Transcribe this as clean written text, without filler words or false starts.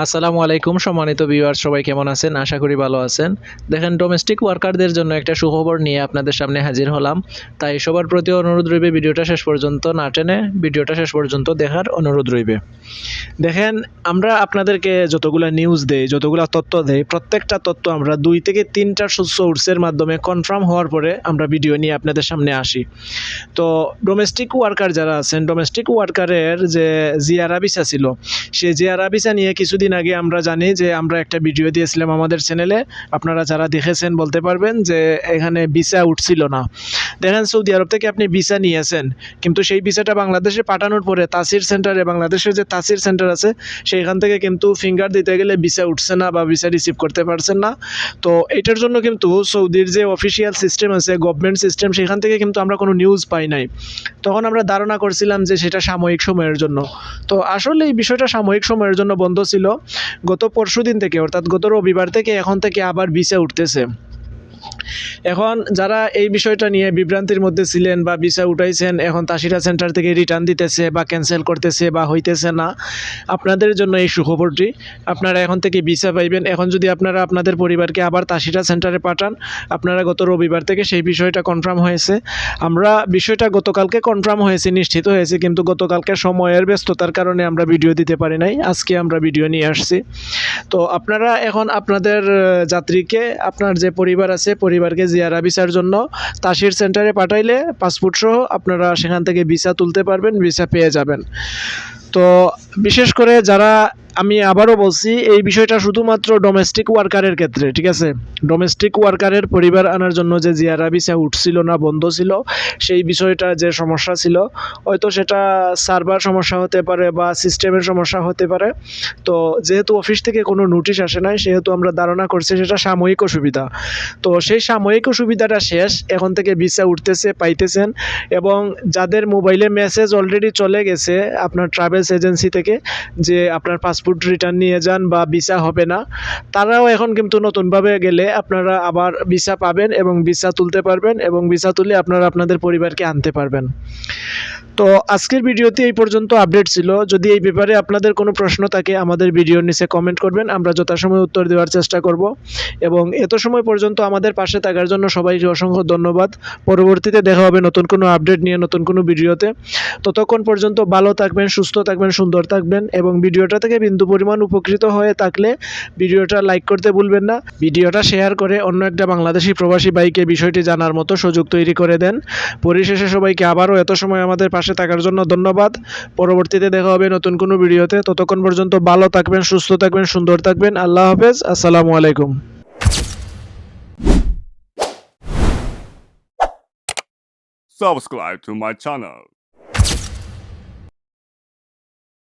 আসসালামু আলাইকুম সম্মানিত ভিউয়ার্স, সবাই কেমন আছেন? আশা করি ভালো আছেন। দেখেন, ডোমেস্টিক ওয়ার্কারদের জন্য একটা সুখবর নিয়ে আপনাদের সামনে হাজির হলাম। তাই সবার প্রতি অনুরোধ রইবে ভিডিওটা শেষ পর্যন্ত না টেনে ভিডিওটা শেষ পর্যন্ত দেখার অনুরোধ রইবে। দেখেন, আমরা আপনাদেরকে যতগুলা নিউজ দেই, যতগুলা তথ্য দেই, প্রত্যেকটা তথ্য আমরা 2 থেকে 3টা সোর্সের মাধ্যমে কনফার্ম হওয়ার পরে আমরা ভিডিও নিয়ে আপনাদের সামনে আসি। তো ডোমেস্টিক ওয়ার্কার যারা আছেন, ডোমেস্টিক ওয়ার্কারের যে জিআরআ ভিসা ছিল, সেই জিআরআ ভিসা নিয়ে কিছুদিন আগে আমরা জানি যে আমরা একটা ভিডিও দিয়েছিলাম আমাদের চ্যানেলে। আপনারা যারা দেখেছেন বলতে পারবেন যে এখানে ভিসা উঠছিল না। দেখেন, সৌদি আরব থেকে আপনি ভিসা নিয়েছেন, কিন্তু সেই ভিসাটা বাংলাদেশে পাঠানোর পরে তাসির সেন্টারে, বাংলাদেশের যে তাসির সেন্টার আছে সেইখান থেকে কিন্তু ফিঙ্গার দিতে গেলে ভিসা উঠছে না বা ভিসা রিসিভ করতে পারছেন না। তো এটার জন্য কিন্তু সৌদির যে অফিসিয়াল সিস্টেম আছে, গভর্নমেন্ট সিস্টেম, সেখান থেকে কিন্তু আমরা কোনো নিউজ পাই নাই। তখন আমরা ধারণা করছিলাম যে সেটা সাময়িক সময়ের জন্য। তো আসলে এই বিষয়টা সাময়িক সময়ের জন্য বন্ধ ছিল। গত পরশুদিন থেকে, অর্থাৎ গত রবিবার থেকে এখন থেকে আবার ভিসা উঠতেছে। এখন যারা এই বিষয়টা নিয়ে বিভ্রান্তির মধ্যে ছিলেন বা ভিসা উঠাইছেন, এখন তাসিরা সেন্টার থেকে রিটার্ন দিতেছে বা ক্যান্সেল করতেছে বা হইতেছে না, আপনাদের জন্য এই সুখবরটি। আপনারা এখন থেকে ভিসা পাইবেন। এখন যদি আপনারা আপনাদের পরিবারকে আবার তাসিরা সেন্টারে পাঠান, আপনারা গত রবিবার থেকে সেই বিষয়টা কনফার্ম হয়েছে। আমরা বিষয়টা গতকালকে কনফার্ম হয়েছে, নিশ্চিত হয়েছে, কিন্তু গতকালকে সময়ের ব্যস্ততার কারণে আমরা ভিডিও দিতে পারি নাই। আজকে আমরা ভিডিও নিয়ে আসছি। তো আপনারা এখন আপনাদের যাত্রীকে, আপনার যে পরিবার আছে, পরিবারকে জিয়ারা ভিসার জন্য তাসির সেন্টারে পাঠাইলে পাসপোর্ট সহ আপনারা সেখান থেকে ভিসা তুলতে পারবেন, ভিসা পেয়ে যাবেন। তো বিশেষ করে যারা, আমি আবারও বলছি, এই বিষয়টা শুধুমাত্র ডোমেস্টিক ওয়ার্কারের ক্ষেত্রে, ঠিক আছে? ডোমেস্টিক ওয়ার্কারের পরিবার আনার জন্য যে জিয়ারা ভিসা উঠছিল না, বন্ধ ছিল, সেই বিষয়টা যে সমস্যা ছিল, হয়তো সেটা সার্ভার সমস্যা হতে পারে বা সিস্টেমের সমস্যা হতে পারে। তো যেহেতু অফিস থেকে কোনো নোটিশ আসে নাই, সেহেতু আমরা ধারণা করছি সেটা সাময়িক অসুবিধা। তো সেই সাময়িক অসুবিধাটা শেষ, এখন থেকে ভিসা উঠতেছে, পাইতেছেন। এবং যাদের মোবাইলে মেসেজ অলরেডি চলে গেছে আপনার ট্রাভেলস এজেন্সি থেকে যে আপনার পাসপোর্ট রিটার্ন নিয়ে যান বা ভিসা হবে না, তারাও এখন কিন্তু নতুনভাবে গেলে আপনারা আবার ভিসা পাবেন এবং ভিসা তুলতে পারবেন এবং ভিসা তুলে আপনারা আপনাদের পরিবারকে আনতে পারবেন। তো আজকের ভিডিওতে এই পর্যন্ত আপডেট ছিল। যদি এই ব্যাপারে আপনাদের কোনো প্রশ্ন থাকে আমাদের ভিডিওর নিচে কমেন্ট করবেন, আমরা যথাসময়ে উত্তর দেওয়ার চেষ্টা করব। এবং এত সময় পর্যন্ত আমাদের পাশে থাকার জন্য সবাইকে অসংখ্য ধন্যবাদ। পরবর্তীতে দেখা হবে নতুন কোনো আপডেট নিয়ে, নতুন কোনো ভিডিওতে। ততক্ষণ পর্যন্ত ভালো থাকবেন, সুস্থ থাকবেন, সুন্দর থাকবেন এবং ভিডিওটা থেকে বিন্দু পরিমাণ উপকৃত হয়ে থাকলে ভিডিওটা লাইক করতে ভুলবেন না। ভিডিওটা শেয়ার করে অন্য একটা বাংলাদেশি প্রবাসী ভাইকে বিষয়টি জানার মতো সুযোগ তৈরি করে দেন। পরিশেষে সবাইকে আবারও এত সময় আমাদের পাশে থাকার জন্য ধন্যবাদ। পরবর্তীতে দেখা হবে নতুন কোনো ভিডিওতে। ততক্ষণ পর্যন্ত ভালো থাকবেন, সুস্থ থাকবেন, সুন্দর থাকবেন। আল্লাহ হাফেজ। আসসালামু আলাইকুম। Subscribe to my channel.